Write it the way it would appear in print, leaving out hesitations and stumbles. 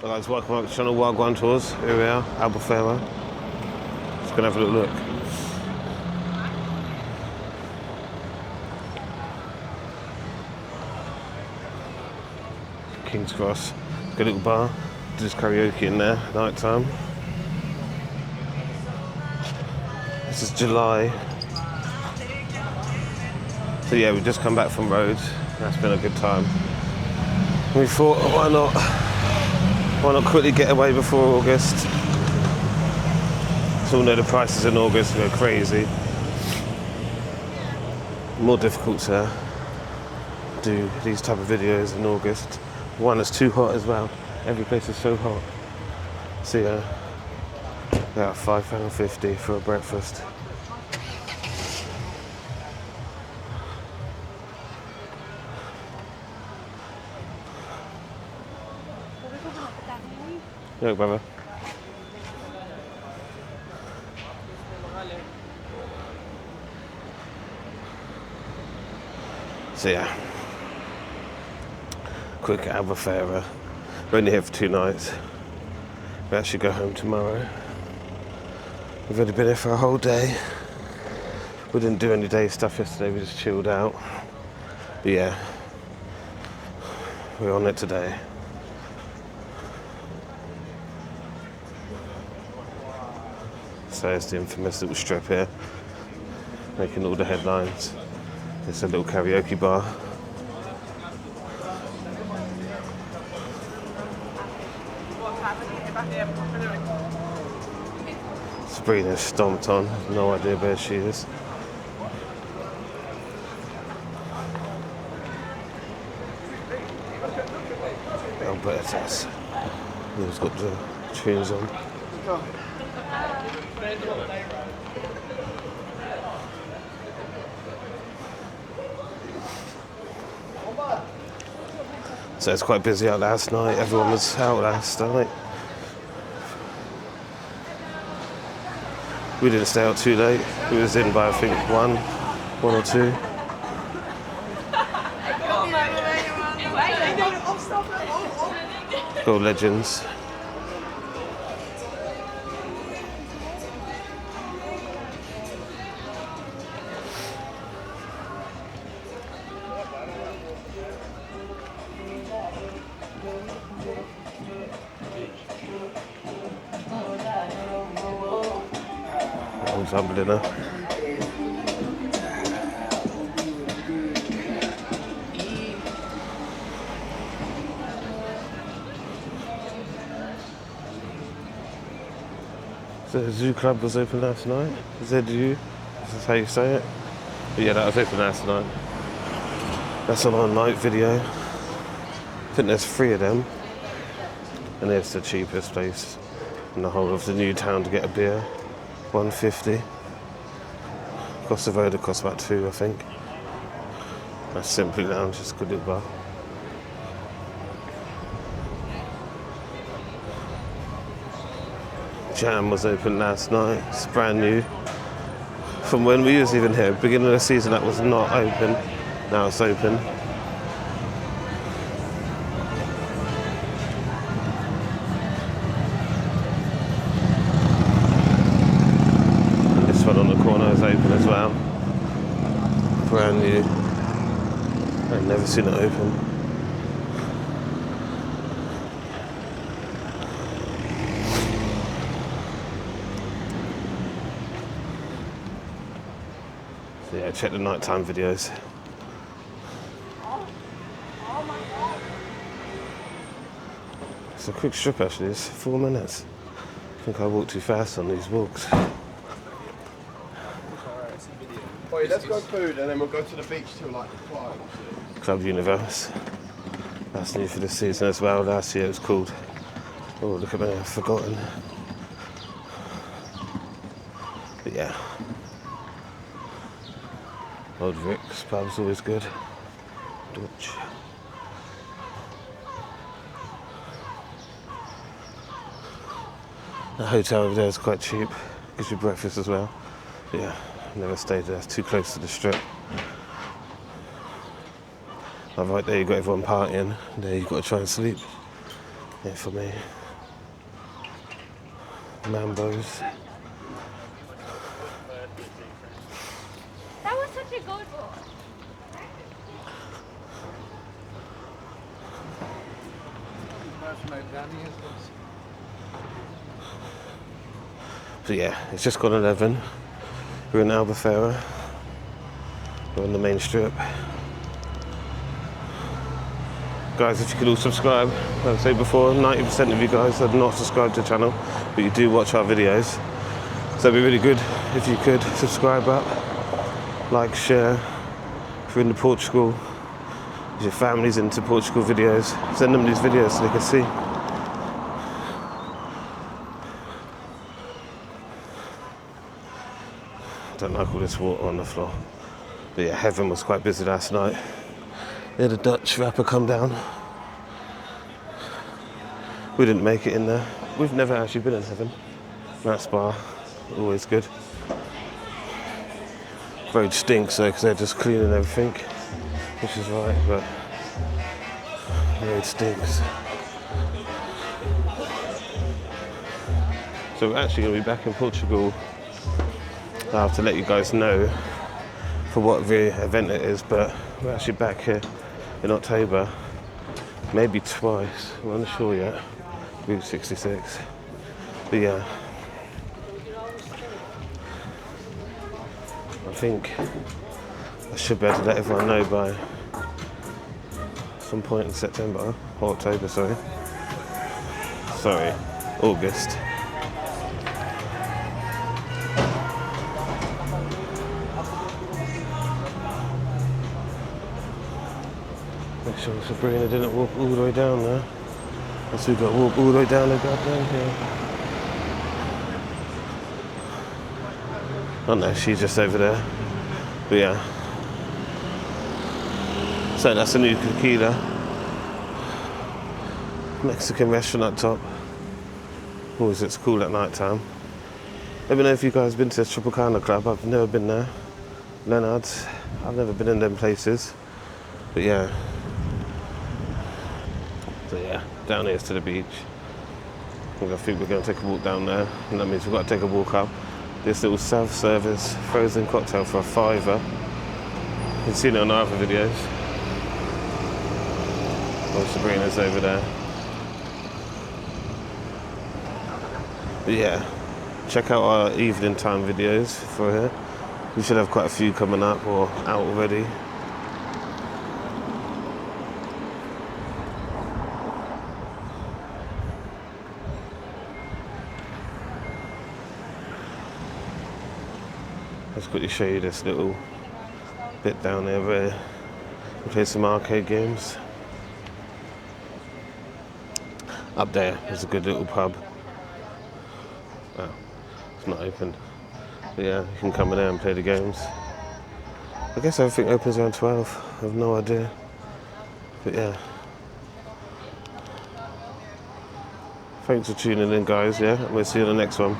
Guys, welcome back to the channel Wagwan Tours. Here we are, Albufeira. Just gonna have a little look. King's Cross. Good little bar. There's karaoke in there, night time. This is July. So yeah, we've just come back from Rhodes. That's been a good time. We thought, why not quickly get away before August? So we know the prices in August go crazy. More difficult to do these type of videos in August. One, it's too hot as well. Every place is so hot. So yeah, £5.50 for a breakfast. Look, brother. So yeah, quick Albufeira. We're only here for 2 nights. We actually go home tomorrow. We've only been here for a whole day. We didn't do any day stuff yesterday, we just chilled out. But yeah, we're on it today. So it's the infamous little strip here, making all the headlines. It's a little karaoke bar. Sabrina's stomped on, no idea where she is. Alberta's. He's got the tunes on. So it's quite busy out last night. Everyone was out last night. We didn't stay out too late. We was in by I think one or two. Go Legends. Tumbling her. So the Zoo Club was open last night. ZU, that's how you say it. But yeah, that was open last night. That's on our night video. I think there's 3 of them. And it's the cheapest place in the whole of the new town to get a beer. £1.50. Across the road it costs about £2, I think. That's Simply Lounge, just a good little bar. Jam was open last night, it's brand new. From when we was even here, beginning of the season that was not open, now it's open. One on the corner is open as well. Brand new. I've never seen it open. So yeah, check the nighttime videos. It's a quick strip actually, it's 4 minutes. I think I walked too fast on these walks. Wait, let's go food and then we'll go to the beach till like 5. Club Universe. That's new for this season as well. Last year it was called, oh look at me, I've forgotten. But yeah. Old Rick's pub's always good. Dutch. The hotel over there is quite cheap. Gives you breakfast as well. But yeah. Never stayed there, it's too close to the strip. Like right there, you've got everyone partying. There, you've got to try and sleep. Here for me. Mambos. That was such a good one. So yeah, it's just gone 11. We're in Albufeira. We're on the main strip. Guys, if you could all subscribe, like I said before, 90% of you guys are not subscribed to the channel, but you do watch our videos. So it'd be really good if you could subscribe up, like, share. If you're into Portugal, if your family's into Portugal videos, send them these videos so they can see. Don't like all this water on the floor. But yeah, Heaven was quite busy last night. They had a Dutch rapper come down. We didn't make it in there. We've never actually been in Heaven. That bar, always good. Road stinks though, because they're just cleaning everything, which is right, but the road stinks. So we're actually going to be back in Portugal. I have to let you guys know for what the event it is, but we're actually back here in October, maybe twice, we're unsure yet, Route 66, but yeah, I think I should be able to let everyone know by some point in September, or October, sorry, August. Make sure Sabrina didn't walk all the way down there. Unless we've got to walk all the way down the goddamn hill. Oh no, she's just over there. But yeah. So that's a new tequila. Mexican restaurant up top. Always it's cool at night time. Let me know if you guys have been to the Tropicana Club. I've never been there. Leonard's. I've never been in them places. But yeah. So yeah, down here to the beach. I think we're going to take a walk down there, and that means we've got to take a walk up. This little self-service frozen cocktail for £5. You've seen it on our other videos. Oh, Sabrina's over there. But yeah, check out our evening time videos for here. We should have quite a few coming up or out already. Let's quickly show you this little bit down there where we play some arcade games. Up there, there's a good little pub. Oh, it's not open. But yeah, you can come in there and play the games. I guess everything opens around 12. I have no idea. But yeah. Thanks for tuning in, guys, yeah? And we'll see you in the next one.